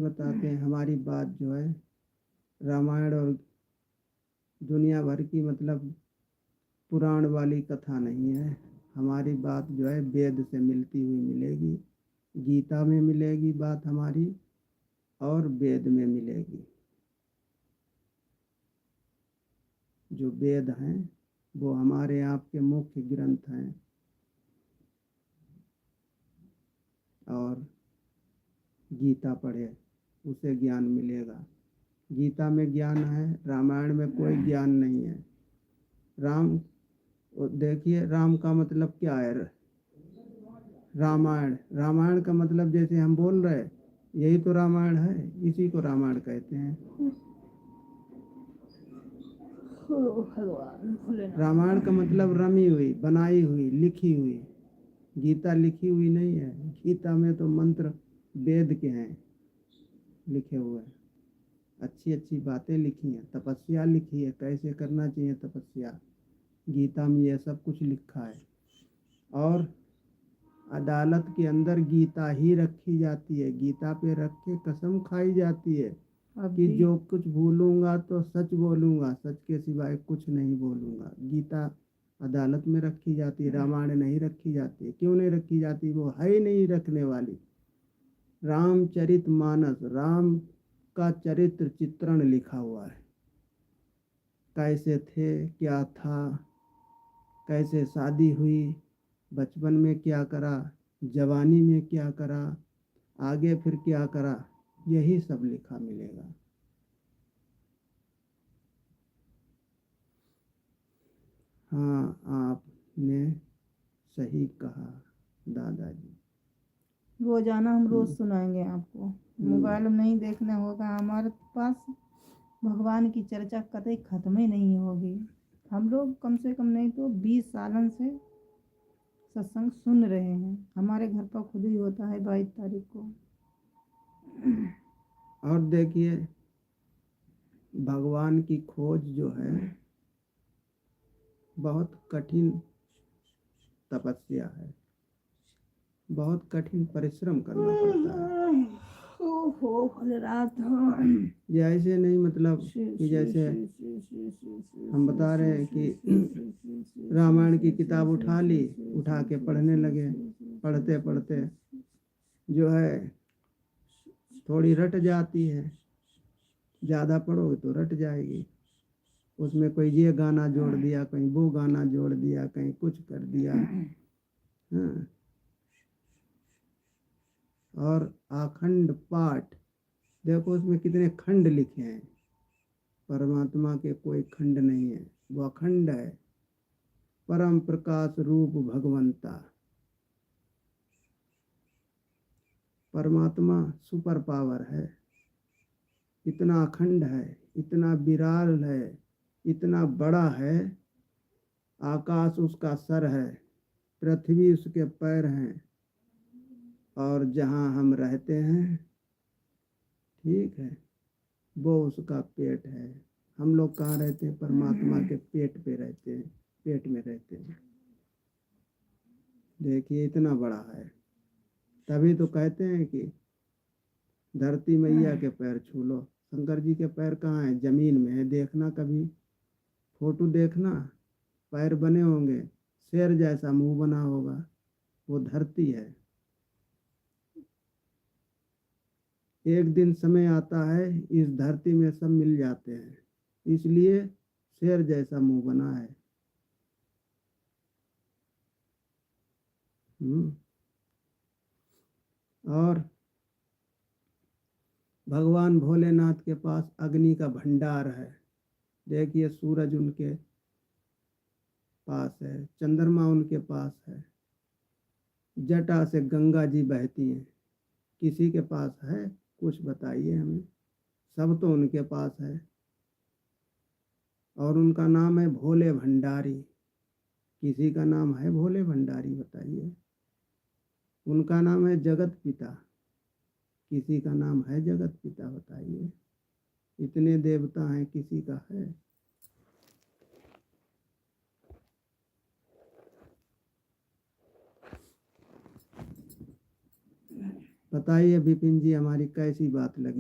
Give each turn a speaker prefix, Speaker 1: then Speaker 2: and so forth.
Speaker 1: बताते हैं हमारी बात जो है रामायण और दुनिया भर की मतलब पुराण वाली कथा नहीं है। हमारी बात जो है वेद से मिलती हुई मिलेगी, गीता में मिलेगी बात हमारी और वेद में मिलेगी। जो वेद हैं वो हमारे आपके मुख्य ग्रंथ हैं और गीता पढ़े उसे ज्ञान मिलेगा। गीता में ज्ञान है, रामायण में कोई ज्ञान नहीं है। राम देखिए राम का मतलब क्या है? रामायण, रामायण का मतलब जैसे हम बोल रहे यही तो रामायण है, इसी को रामायण कहते हैं। रामायण का मतलब रमी हुई, बनाई हुई, लिखी हुई। गीता लिखी हुई नहीं है। गीता में तो मंत्र वेद के हैं लिखे हुए। अच्छी अच्छी बातें लिखी हैं, तपस्या लिखी है, कैसे करना चाहिए तपस्या, गीता में यह सब कुछ लिखा है। और अदालत के अंदर गीता ही रखी जाती है, गीता पे रख के कसम खाई जाती है कि जो कुछ भूलूंगा तो सच बोलूंगा, सच के सिवाय कुछ नहीं बोलूंगा। गीता अदालत में रखी जाती है, रामायण नहीं रखी जाती। क्यों नहीं रखी जाती? वो है ही नहीं रखने वाली। रामचरितमानस, राम का चरित्र चित्रण लिखा हुआ है। कैसे थे, क्या था, कैसे शादी हुई, बचपन में क्या करा, जवानी में क्या करा, आगे फिर क्या करा, यही सब लिखा मिलेगा। हाँ, आपने सही कहा दादाजी।
Speaker 2: रोजाना हम रोज सुनाएंगे आपको। मोबाइल में नहीं देखना होगा, हमारे पास भगवान की चर्चा कतई खत्म ही नहीं होगी। हम लोग कम से कम नहीं तो 20 सालन से सत्संग सुन रहे हैं। हमारे घर पर खुद ही होता है 22 तारीख को।
Speaker 1: और देखिए भगवान की खोज जो है बहुत कठिन तपस्या है, बहुत कठिन परिश्रम करना पड़ता है।
Speaker 2: रात
Speaker 1: ये ऐसे नहीं मतलब कि जैसे हम बता रहे हैं कि रामायण की किताब उठा ली, उठा के पढ़ने लगे, पढ़ते पढ़ते जो है थोड़ी रट जाती है। ज़्यादा पढ़ोगे तो रट जाएगी। उसमें कोई ये गाना जोड़ दिया, कहीं वो गाना जोड़ दिया, कहीं कुछ कर दिया। हाँ। और अखंड पाठ देखो उसमें कितने खंड लिखे हैं। परमात्मा के कोई खंड नहीं है, वो अखंड है। परम प्रकाश रूप भगवंता, परमात्मा सुपर पावर है। इतना अखंड है, इतना विराल है, इतना बड़ा है। आकाश उसका सर है, पृथ्वी उसके पैर हैं, और जहाँ हम रहते हैं ठीक है वो उसका पेट है। हम लोग कहाँ रहते हैं? परमात्मा के पेट पे रहते हैं, पेट में रहते हैं। देखिए इतना बड़ा है। तभी तो कहते हैं कि धरती मैया के पैर छू लो। शंकर जी के पैर कहाँ हैं? जमीन में है। देखना कभी फोटो देखना, पैर बने होंगे, शेर जैसा मुंह बना होगा, वो धरती है। एक दिन समय आता है इस धरती में सब मिल जाते हैं, इसलिए शेर जैसा मुंह बना है। और भगवान भोलेनाथ के पास अग्नि का भंडार है। देखिए सूरज उनके पास है, चंद्रमा उनके पास है, जटा से गंगा जी बहती हैं। किसी के पास है? कुछ बताइए हमें। सब तो उनके पास है। और उनका नाम है भोले भंडारी। किसी का नाम है भोले भंडारी? बताइए। उनका नाम है जगत पिता। किसी का नाम है जगत पिता? बताइए। इतने देवता हैं, किसी का है? बताइए विपिन जी हमारी कैसी बात लगी।